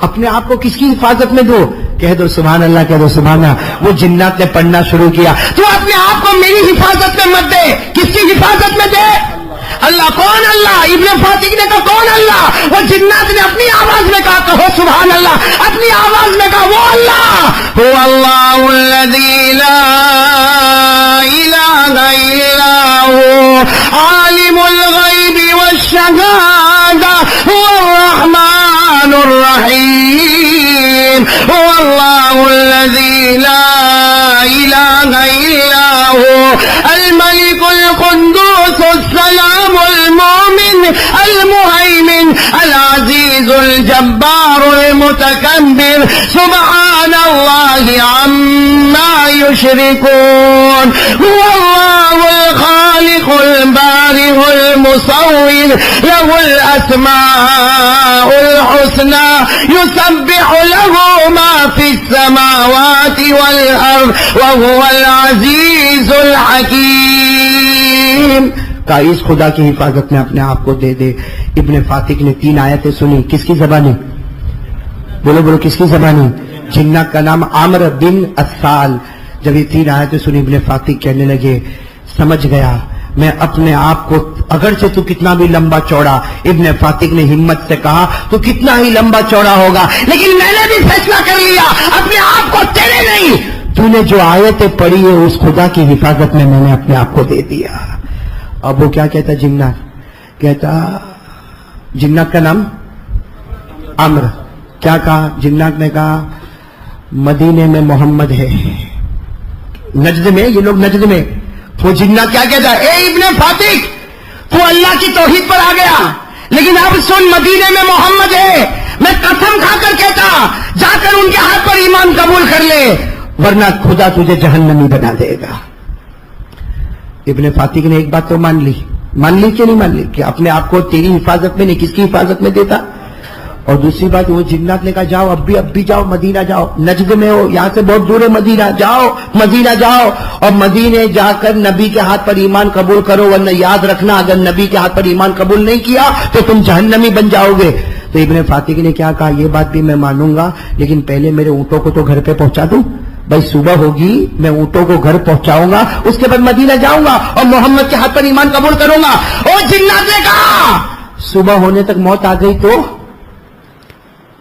اپنے آپ کو کس کی حفاظت میں دو؟ کہہ دو سبحان اللہ, کہہ دو سبحان اللہ. وہ جنات نے پڑھنا شروع کیا, تو اپنے آپ کو میری حفاظت میں مت دے. کس کی حفاظت میں دے؟ اللہ. کون اللہ؟ ابن فاتق نے کہا کون اللہ؟ وہ جنات نے اپنی آواز میں کہا کہو سبحان اللہ. اپنی آواز میں کہا وہ اللہ, هو اللہ الذی لا الہ الا هو عالم الغیب والشہادہ هو الرحمن الرحیم, هو اللہ الذی لا الہ الا هو الملک القدوس السلام المؤمن المهيمن العزيز الجبار المتكبر سبحان الله عما يشركون, هو الله الخالق البارئ المصور له الأسماء الحسنى يسبح له ما في السماوات والأرض وهو العزيز الحكيم. کہا اس خدا کی حفاظت میں اپنے آپ کو دے دے. ابن فاتق نے 3 آیتیں سنی. کس کی زبانی؟ بولو بولو, کس کی زبانی؟ جنات کا نام عمرو بن اسال. جب یہ 3 آیتیں سنی ابن فاتق کہنے لگے سمجھ گیا میں اپنے آپ کو, اگرچہ تو کتنا بھی لمبا چوڑا, ابن فاتق نے ہمت سے کہا تو کتنا ہی لمبا چوڑا ہوگا, لیکن میں نے بھی فیصلہ کر لیا اپنے آپ کو تیرے نہیں, تو نے جو آیتیں پڑھی ہے اس خدا کی حفاظت میں نے اپنے آپ کو دے دیا. اب وہ کیا کہتا جنات؟ کہتا جنات کا نام عمرو. کیا کہا جنات نے؟ کہا مدینے میں محمد ہے. نجد میں، یہ لوگ نجد میں. وہ جنات کیا کہتا؟ اے ابن فاتق، تو اللہ کی توحید پر آ گیا، لیکن اب سن مدینے میں محمد ہے. میں قسم کھا کر کہتا جا کر ان کے ہاتھ پر ایمان قبول کر لے، ورنہ خدا تجھے جہنمی بنا دے گا. ابن فاتق نے ایک بات تو مان لی کہ نہیں مان لی؟ کہ اپنے آپ کو تیری حفاظت میں نہیں، کس کی حفاظت میں دیتا. اور دوسری بات وہ جنات نے کہا جاؤ اب بھی جاؤ مدینہ جاؤ، نجد میں ہو، یہاں سے بہت دور ہے مدینہ، جاؤ مدینہ جاؤ اور مدینے جا کر نبی کے ہاتھ پر ایمان قبول کرو، ورنہ یاد رکھنا اگر نبی کے ہاتھ پر ایمان قبول نہیں کیا تو تم جہنمی بن جاؤ گے. تو ابن فاتق نے کیا کہا؟ یہ بات بھی میں مانوں گا، لیکن پہلے میرے اونٹوں کو تو گھر پہ پہنچا دوں. بھائی صبح ہوگی میں اونٹوں کو گھر پہنچاؤں گا، اس کے بعد مدینہ جاؤں گا اور محمد کے ہاتھ پر ایمان قبول کروں گا. اور جنات نے کہا صبح ہونے تک موت آ گئی تو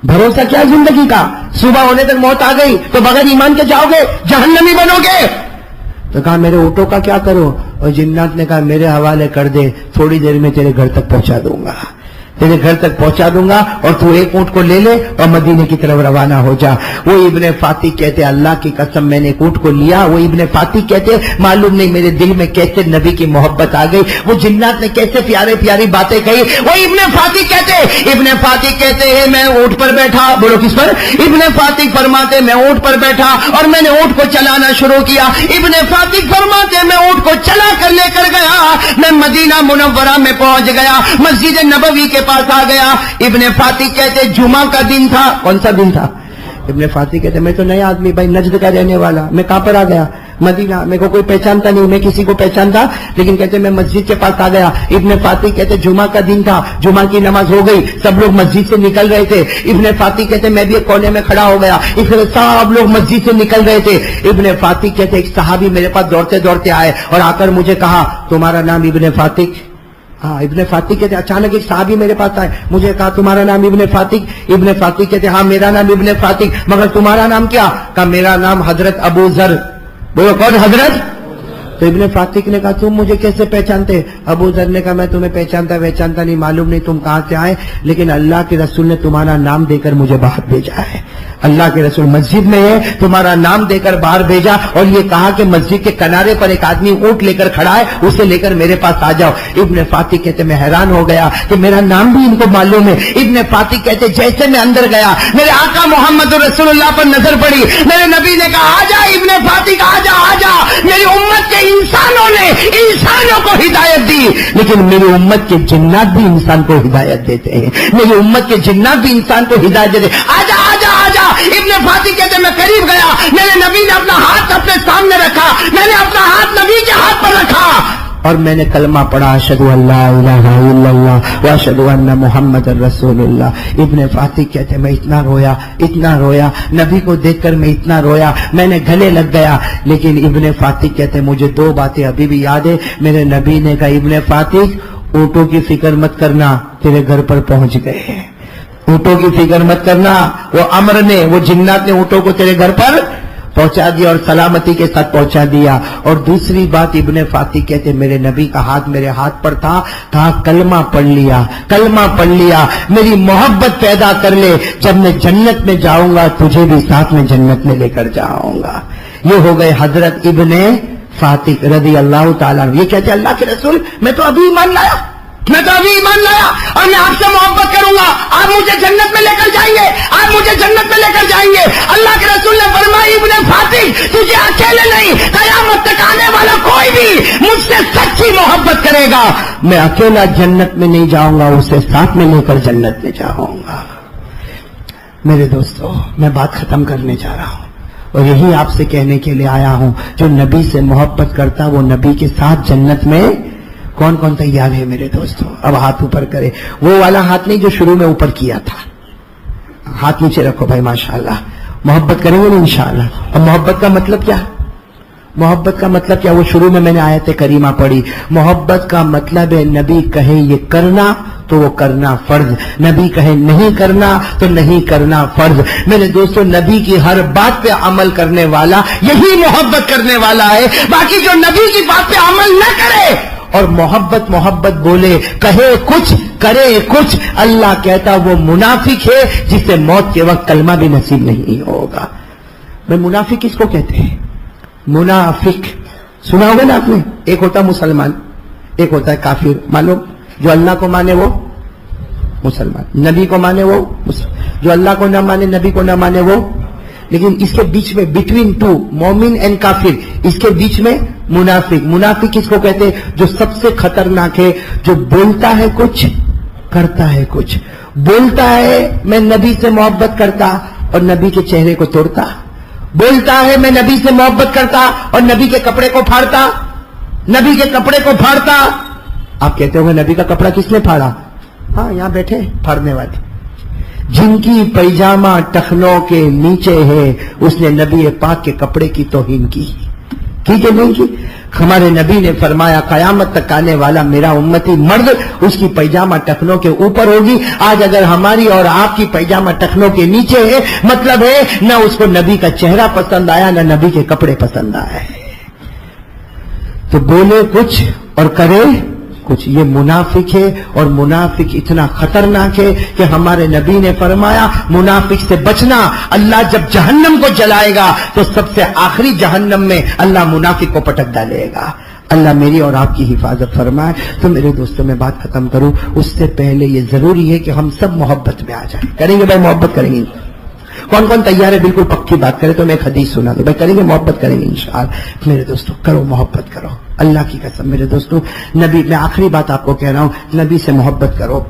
بھروسہ کیا زندگی کا؟ صبح ہونے تک موت آ گئی تو بغیر ایمان کے جاؤ گے، جہنمی بنو گے. تو کہا میرے اونٹوں کا کیا کرو؟ اور جنات نے کہا میرے حوالے کر دے، تھوڑی دیر میں تیرے گھر تک پہنچا دوں گا، تیرے گھر تک پہنچا دوں گا اور تو ایک اونٹ کو لے لے اور مدینے کی طرف روانہ ہو جا. وہ ابن فاتق کہتے اللہ کی قسم میں نے ایک اونٹ کو لیا. وہ ابن فاتق کہتے معلوم نہیں میرے دل میں کیسے نبی کی محبت آ گئی، وہ جنات نے کیسے پیاری باتیں کہی. وہ ابن فاتق کہتے ہیں میں اونٹ پر بیٹھا. بولو کس پر؟ ابن فاتق فرماتے میں اونٹ پر بیٹھا اور میں نے اونٹ کو چلانا شروع کیا. ابن فاتق فرماتے میں اونٹ کو چلا کر لے کر گیا، میں مدینہ منورہ میں پہنچ گیا، مسجد نبوی کے پاس آ گیا. ابن فاتق کہتے جمعہ کا دن تھا. کون سا دن تھا؟ ابن فاتق کہتے میں تو نیا آدمی بھائی، نجد کا رہنے والا، میں کہاں پر آ گیا؟ مدینہ. میرے کو کوئی پہچانتا نہیں، میں کسی کو پہچانتا، لیکن کہتے میں مسجد کے پاس آ گیا. ابن فاتق کہتے جمعہ کا دن تھا، جمعہ کی نماز ہو گئی، سب لوگ مسجد سے نکل رہے تھے. ابن فاتق کہتے میں بھی ایک کونے میں کھڑا ہو گیا، اس طرح سب لوگ مسجد سے نکل رہے تھے. ابن فاتق کہتے ایک صحابی میرے پاس دوڑتے آئے اور آ کر مجھے کہا تمہارا نام ابن فاتق؟ ہاں. ابن فاتق کہتے اچانک ایک صحابی میرے پاس آئے، مجھے کہا تمہارا نام ابن فاتق؟ ابن فاتق کہتے ہاں میرا نام ابن فاتق، مگر تمہارا نام کیا؟ کہا میرا نام حضرت ابو ذر. بولو کون حضرت؟ تو ابن فاتق نے کہا تم مجھے کیسے پہچانتے؟ ابو ذر نے کہا میں تمہیں پہچانتا نہیں، معلوم نہیں تم کہاں سے آئے، لیکن اللہ کے رسول نے تمہارا نام دے کر مجھے باہر بھیجا ہے. اللہ کے رسول مسجد میں ہے، تمہارا نام دے کر باہر بھیجا اور یہ کہا کہ مسجد کے کنارے پر ایک آدمی اونٹ لے کر کھڑا ہے، اسے لے کر میرے پاس آ جاؤ. ابن فاتق کہتے میں حیران ہو گیا کہ میرا نام بھی ان کو معلوم ہے. ابن فاتق کہتے جیسے میں اندر گیا میرے آقا محمد رسول اللہ پر نظر پڑی، میرے نبی نے کہا آ جا ابن فاتق، آ جا. میری امت کے انسانوں نے انسانوں کو ہدایت دی، لیکن میری امت کے جنات بھی انسان کو ہدایت دیتے ہیں. میری امت کے جنات بھی انسان کو ہدایت دیتے ہیں. آ جا. ابن فاتق کہتے میں قریب گیا، میرے نبی نے اپنا ہاتھ اپنے سامنے رکھا، میں نے اپنا ہاتھ نبی کے ہاتھ پر رکھا اور میں نے کلمہ پڑھا اشہد ان لا الہ الا اللہ واشہد ان محمد رسول اللہ. ابن فاتق کہتے میں اتنا رویا، نبی کو دیکھ کر میں اتنا رویا، میں نے گلے لگ گیا. لیکن ابن فاتق کہتے مجھے دو باتیں ابھی بھی یاد ہے. میرے نبی نے کہا ابن فاتق اونٹوں کی فکر مت کرنا، تیرے گھر پر پہنچ گئے. اونٹوں کی فکر مت کرنا، وہ عمر نے، وہ جنات نے اونٹوں کو تیرے گھر پر پہنچا دیا اور سلامتی کے ساتھ پہنچا دیا. اور دوسری بات ابن فاتق کہتے میرے نبی کا ہاتھ میرے ہاتھ پر تھا، کہا کلمہ پڑھ لیا، میری محبت پیدا کر لے، جب میں جنت میں جاؤں گا تجھے بھی ساتھ میں جنت میں لے کر جاؤں گا. یہ ہو گئے حضرت ابن فاتق رضی اللہ تعالیٰ. یہ کہتے اللہ کے رسول میں تو ابھی ایمان لایا اور میں آپ سے محبت کروں گا، آپ مجھے جنت میں لے کر جائیں گے. اللہ کے رسول نے فرمایا ابن فاتق تجھے اکیلے نہیں، قیامت تک آنے والا کوئی بھی مجھ سے سچی محبت کرے گا، میں اکیلا جنت میں نہیں جاؤں گا، اسے ساتھ میں لے کر جنت میں جاؤں گا. میرے دوستو میں بات ختم کرنے جا رہا ہوں اور یہی آپ سے کہنے کے لیے آیا ہوں، جو نبی سے محبت کرتا وہ نبی کے ساتھ جنت میں کون کون تیار ہے میرے دوستو؟ اب ہاتھ اوپر کرے، وہ والا ہاتھ نہیں جو شروع میں اوپر کیا تھا، ہاتھ نیچے رکھو بھائی. ماشاءاللہ محبت کریں گے نا انشاءاللہ. اب محبت کا مطلب کیا؟ وہ شروع میں نے آیت کریمہ پڑھی. محبت کا مطلب ہے نبی کہے یہ کرنا تو وہ کرنا فرض، نبی کہے نہیں کرنا تو نہیں کرنا فرض. میرے دوستو نبی کی ہر بات پہ عمل کرنے والا یہی محبت کرنے والا ہے. باقی جو نبی کی بات پہ عمل نہ کرے اور محبت محبت بولے، کہے کچھ کرے کچھ، اللہ کہتا وہ منافق ہے جسے موت کے وقت کلمہ بھی نصیب نہیں ہوگا۔ میں منافق کس کو کہتے ہیں؟ منافق سنا ہوگا نا آپ نے، ایک ہوتا مسلمان، ایک ہوتا ہے کافر۔ معلوم، جو اللہ کو مانے وہ مسلمان، نبی کو مانے وہ مسلمان، جو اللہ کو نہ مانے نبی کو نہ مانے وہ، لیکن اس کے بیچ میں بٹوین ٹو مومن اینڈ کافر، اس کے بیچ میں منافق۔ منافق کس کو کہتے ہیں؟ جو سب سے خطرناک ہے، جو بولتا ہے کچھ کرتا ہے کچھ، بولتا ہے میں نبی سے محبت کرتا اور نبی کے چہرے کو توڑتا، بولتا ہے میں نبی سے محبت کرتا اور نبی کے کپڑے کو پھاڑتا، نبی کے کپڑے کو پھاڑتا۔ آپ کہتے ہو نبی کا کپڑا کس نے پھاڑا؟ ہاں یہاں بیٹھے پھاڑنے والے، جن کی پیجامہ ٹخنوں کے نیچے ہے، اس نے نبی پاک کے کپڑے کی توہین کی کہ نہیں کی؟ ہمارے نبی نے فرمایا قیامت تک آنے والا میرا امتی مرد اس کی پیجامہ ٹخنوں کے اوپر ہوگی۔ آج اگر ہماری اور آپ کی پیجامہ ٹخنوں کے نیچے ہے، مطلب ہے نہ اس کو نبی کا چہرہ پسند آیا نہ نبی کے کپڑے پسند آئے۔ تو بولے کچھ اور کرے کچھ، یہ منافق ہے، اور منافق اتنا خطرناک ہے کہ ہمارے نبی نے فرمایا منافق سے بچنا، اللہ جب جہنم کو جلائے گا تو سب سے آخری جہنم میں اللہ منافق کو پٹک ڈالے گا۔ اللہ میری اور آپ کی حفاظت فرمائے۔ تو میرے دوستوں میں بات ختم کروں اس سے پہلے یہ ضروری ہے کہ ہم سب محبت میں آ جائیں۔ کریں گے بھائی محبت کریں گے؟ کون کون تیار ہے بالکل پکی بات کرے تو میں ایک حدیث سنا دوں؟ بھائی کریں گے محبت کریں گے انشاءاللہ۔ میرے دوستوں کرو محبت کرو، اللہ کی قسم میرے دوستوں، نبی، میں آخری بات آپ کو کہہ رہا ہوں، نبی سے محبت کرو۔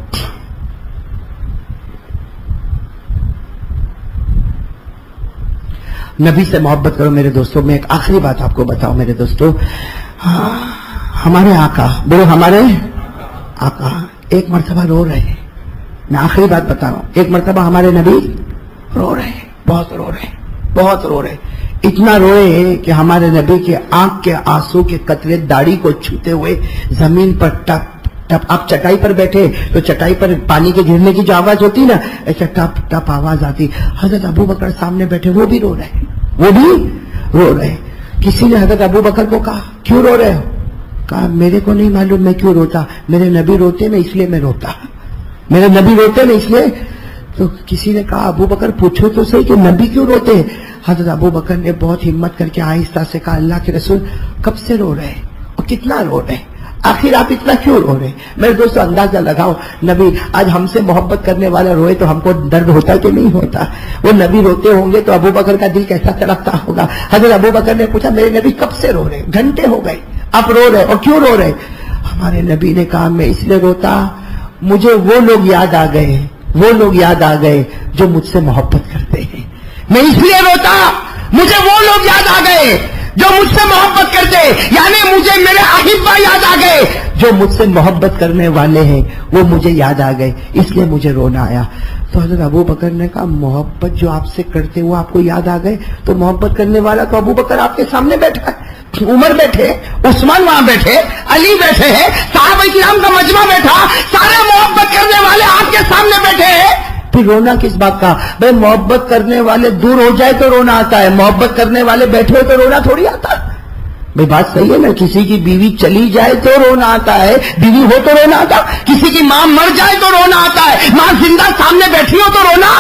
نبی سے محبت کرو میرے دوستوں۔ میں ایک آخری بات آپ کو بتاؤں میرے دوستوں، ہمارے آقا، بولو ہمارے آقا ایک مرتبہ رو رہے ہیں، میں آخری بات بتا رہا ہوں، ایک مرتبہ ہمارے نبی رو رہے ہیں، بہت رو رہے ہیں، بہت رو رہے ہیں، اتنا روئے ہیں کہ ہمارے نبی کے آنکھ کے آنسو کے قطرے داڑھی کو چھوتے ہوئے زمین پر ٹپ ٹپ۔ آپ چٹائی پر بیٹھے تو چٹائی پر پانی کے گرنے کی جو آواز ہوتی نا، ایسا ٹپ ٹپ آواز آتی۔ حضرت ابو بکر سامنے بیٹھے، وہ بھی رو رہے ہیں، وہ بھی رو رہے ہیں۔ کسی نے حضرت ابو بکر کو کہا کیوں رو رہے ہو؟ کہا میرے کو نہیں معلوم میں کیوں روتا، میرے نبی روتے میں اس لیے میں روتا، میرے نبی روتے میں اس لیے۔ تو کسی نے کہا ابو بکر پوچھو تو صحیح کہ نبی کیوں روتے ہیں؟ حضرت ابو بکر نے بہت ہمت کر کے آہستہ سے کہا اللہ کے رسول کب سے رو رہے ہیں اور کتنا رو رہے ہیں، آخر آپ اتنا کیوں رو رہے ہیں؟ میرے دوستو اندازہ لگاؤ، نبی آج ہم سے محبت کرنے والا روئے تو ہم کو درد ہوتا کہ نہیں ہوتا؟ وہ نبی روتے ہوں گے تو ابو بکر کا دل کیسا تڑپتا ہوگا۔ حضرت ابو بکر نے پوچھا میرے نبی کب سے رو رہے؟ گھنٹے ہو گئے، آپ رو رہے اور کیوں رو رہے؟ ہمارے نبی نے کہا میں اس لیے روتا، مجھے وہ لوگ یاد آ گئے، وہ لوگ یاد آ گئے جو مجھ سے محبت کرتے ہیں۔ میں اس لیے روتا، مجھے وہ لوگ یاد آ گئے جو مجھ سے محبت کرتے، یعنی مجھے میرے احبہ یاد آ گئے، جو مجھ سے محبت کرنے والے ہیں وہ مجھے یاد آ گئے، اس لیے مجھے رونا آیا۔ تو حضرت ابو بکر نے کہا محبت جو آپ سے کرتے وہ آپ کو یاد آ گئے، تو محبت کرنے والا تو ابو بکر آپ کے سامنے بیٹھا ہے، عمر بیٹھے، عثمان وہاں بیٹھے، علی بیٹھے ہیں، صحابہ کرام کا مجمع بیٹھا، سارے محبت کرنے والے آپ کے سامنے بیٹھے ہیں، پھر رونا کس بات کا؟ بھائی محبت کرنے والے دور ہو جائے تو رونا آتا ہے، محبت کرنے والے بیٹھے ہو تو رونا تھوڑی آتا ہے۔ بھائی بات صحیح ہے نا، کسی کی بیوی چلی جائے تو رونا آتا ہے، بیوی ہو تو رونا آتا، کسی کی ماں مر جائے تو رونا آتا ہے، ماں زندہ سامنے بیٹھی ہو تو رونا۔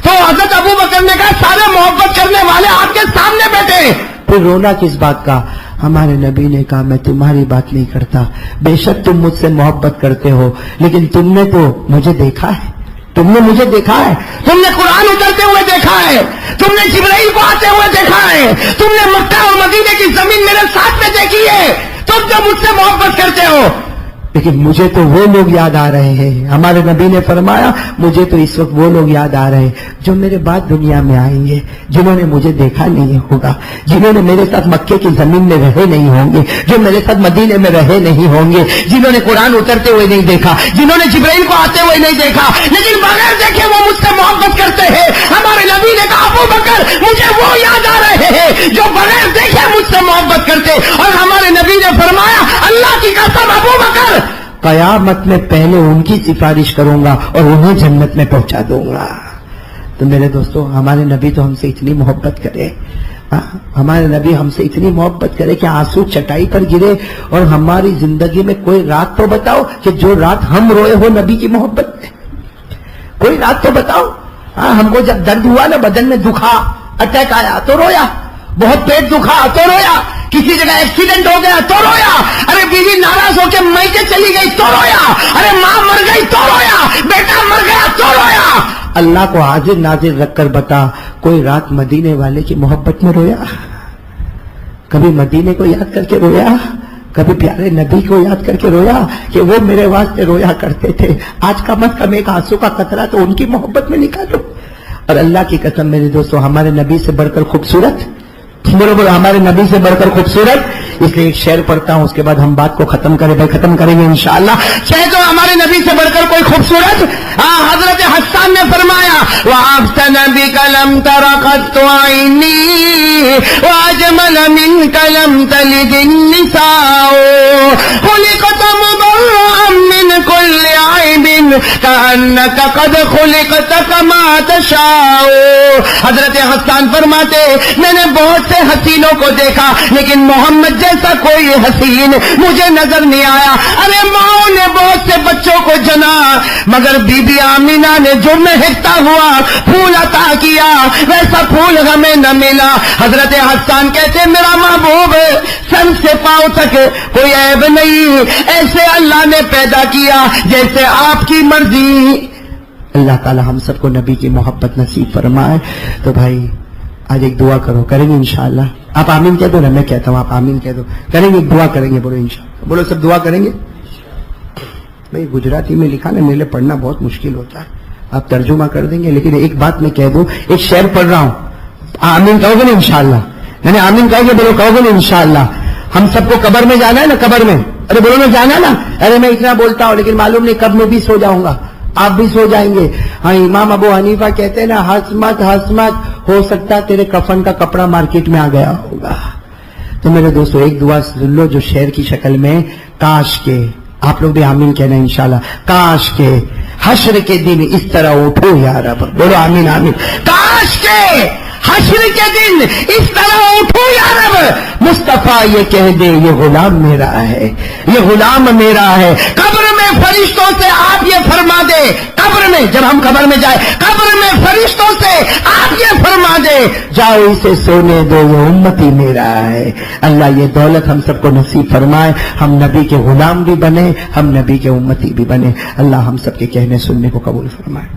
تو حضرت ابو بکر نے کہا سارے محبت کرنے والے آپ کے سامنے بیٹھے، پھر رونا کس بات کا؟ ہمارے نبی نے کہا میں تمہاری بات نہیں کرتا، بے شک تم مجھ سے محبت کرتے ہو، لیکن تم نے تو مجھے دیکھا ہے، تم نے مجھے دیکھا ہے، تم نے قرآن اترتے ہوئے دیکھا ہے، تم نے جبرائیل کو آتے ہوئے دیکھا ہے، تم نے مکہ اور مدینے کی زمین میرے ساتھ میں دیکھی ہے، تم جو مجھ سے محبت کرتے ہو، لیکن مجھے تو وہ لوگ یاد آ رہے ہیں۔ ہمارے نبی نے فرمایا مجھے تو اس وقت وہ لوگ یاد آ رہے ہیں جو میرے بعد دنیا میں آئیں گے، جنہوں نے مجھے دیکھا نہیں ہوگا، جنہوں نے میرے ساتھ مکے کی زمین میں رہے نہیں ہوں گے، جو میرے ساتھ مدینے میں رہے نہیں ہوں گے، جنہوں نے قرآن اترتے ہوئے نہیں دیکھا، جنہوں نے جبرائیل کو آتے ہوئے نہیں دیکھا، لیکن بغیر دیکھے وہ مجھ سے محبت کرتے ہیں۔ ہمارے نبی نے کہا ابو بکر مجھے وہ یاد آ رہے ہیں جو بغیر دیکھے مجھ سے محبت کرتے، اور ہمارے نبی نے فرمایا اللہ کی قسم ابو بکر قیامت میں پہلے ان کی سفارش کروں گا اور انہیں جنت میں پہنچا دوں گا۔ تو میرے دوستوں ہمارے نبی تو ہم سے اتنی محبت کرے، ہمارے نبی ہم سے اتنی محبت کرے کہ آنسو چٹائی پر گرے، اور ہماری زندگی میں کوئی رات تو بتاؤ کہ جو رات ہم روئے ہو نبی کی محبت میں، کوئی رات تو بتاؤ۔ ہم کو جب درد ہوا نا، بدن میں دکھا، اٹیک آیا تو رویا، بہت پیٹ دکھا تو رویا، کسی جگہ ایکسیڈنٹ ہو گیا تو رویا، ارے بیوی ناراض ہو کے میکے چلی گئی تو رویا، ارے ماں مر گئی تو رویا، بیٹا مر گیا تو رویا۔ اللہ کو حاضر ناظر رکھ کر بتا، کوئی رات مدینے والے کی محبت میں رویا؟ کبھی مدینے کو یاد کر کے رویا؟ کبھی پیارے نبی کو یاد کر کے رویا کہ وہ میرے واسطے رویا کرتے تھے؟ آج کم از کم ایک آنسو کا قطرہ تو ان کی محبت میں نکالو۔ اور اللہ کی قسم میرے دوستو، ہمارے نبی سے بڑھ کر خوبصورت، بولو بولو، ہمارے نبی سے بڑھ کر خوبصورت۔ اس لیے ایک شعر پڑھتا ہوں، اس کے بعد ہم بات کو ختم کریں گے انشاءاللہ۔ کہہ دو ہمارے نبی سے بڑھ کر کوئی خوبصورت؟ حضرت حسان نے فرمایا وَأَحْسَنَ بِكَ لَمْ تَرَ قَطُّ عَيْنِي وَأَجْمَلَ مِنْكَ لَمْ تَلِدِ النِّسَاءُ خُلِقْتَ مُبَرَّأً مِنْ كُلِّ عَيْبٍ كَأَنَّكَ قَدْ خُلِقْتَ كَمَا تَشَاءُ۔ حضرت حسان فرماتے میں نے بہت سے حسینوں کو دیکھا لیکن محمد جیسا کوئی حسین مجھے نظر نہیں آیا۔ ارے ماں نے بہت سے بچوں کو جنا مگر بی بی آمینہ نے جو مہکتا ہوا پھول عطا کیا ویسا پھول ہمیں نہ ملا۔ حضرت حسان کہتے میرا محبوب سر سے پاؤں تک کوئی عیب نہیں، ایسے اللہ نے پیدا کیا جیسے آپ کی مرضی۔ اللہ تعالی ہم سب کو نبی کی محبت نصیب فرمائے۔ تو بھائی آج ایک دعا کرو، کریں گے انشاءاللہ؟ آپ آمین کہہ دو نا، میں کہتا ہوں آپ آمین کہہ دو، کریں گے ایک دعا کریں گے، بولو انشاءاللہ، بولو سب دعا کریں گے۔ بھائی گجراتی میں لکھا نا، میرے لیے پڑھنا بہت مشکل ہوتا ہے، آپ ترجمہ کر دیں گے، لیکن ایک بات میں کہہ دوں، ایک شعر پڑھ رہا ہوں، آمین کہو گے نا انشاءاللہ؟ میں نے آمین کہا کہ بولو کہو گے نا انشاءاللہ؟ ہم سب کو قبر میں جانا ہے نا، قبر میں، ارے بولو نا جانا نا۔ ارے میں اتنا بولتا ہوں لیکن معلوم نہیں کب میں بھی سو جاؤں گا، آپ بھی سو جائیں گے۔ ہاں امام ابو حنیفہ کہتے ہیں نا ہنس مت ہو سکتا تیرے کفن کا کپڑا مارکیٹ میں آ گیا ہوگا۔ تو میرے دوستو ایک دعا سن لو جو شعر کی شکل میں، کاش کے، آپ لوگ بھی آمین کہنا انشاءاللہ، کاش کے حشر کے دن اس طرح اٹھو یا رب، بولو آمین آمین، کاش کے حشر کے دن اس طرح اٹھو یا رب، مصطفیٰ یہ کہہ دے یہ غلام میرا ہے، یہ غلام میرا ہے۔ قبر میں فرشتوں سے آپ یہ فرما دے، قبر میں جب ہم قبر میں جائیں، قبر میں فرشتوں سے آپ یہ فرما دے جاؤ اسے سونے دو یہ امتی میرا ہے۔ اللہ یہ دولت ہم سب کو نصیب فرمائے، ہم نبی کے غلام بھی بنے، ہم نبی کے امتی بھی بنے۔ اللہ ہم سب کے کہنے سننے کو قبول فرمائے۔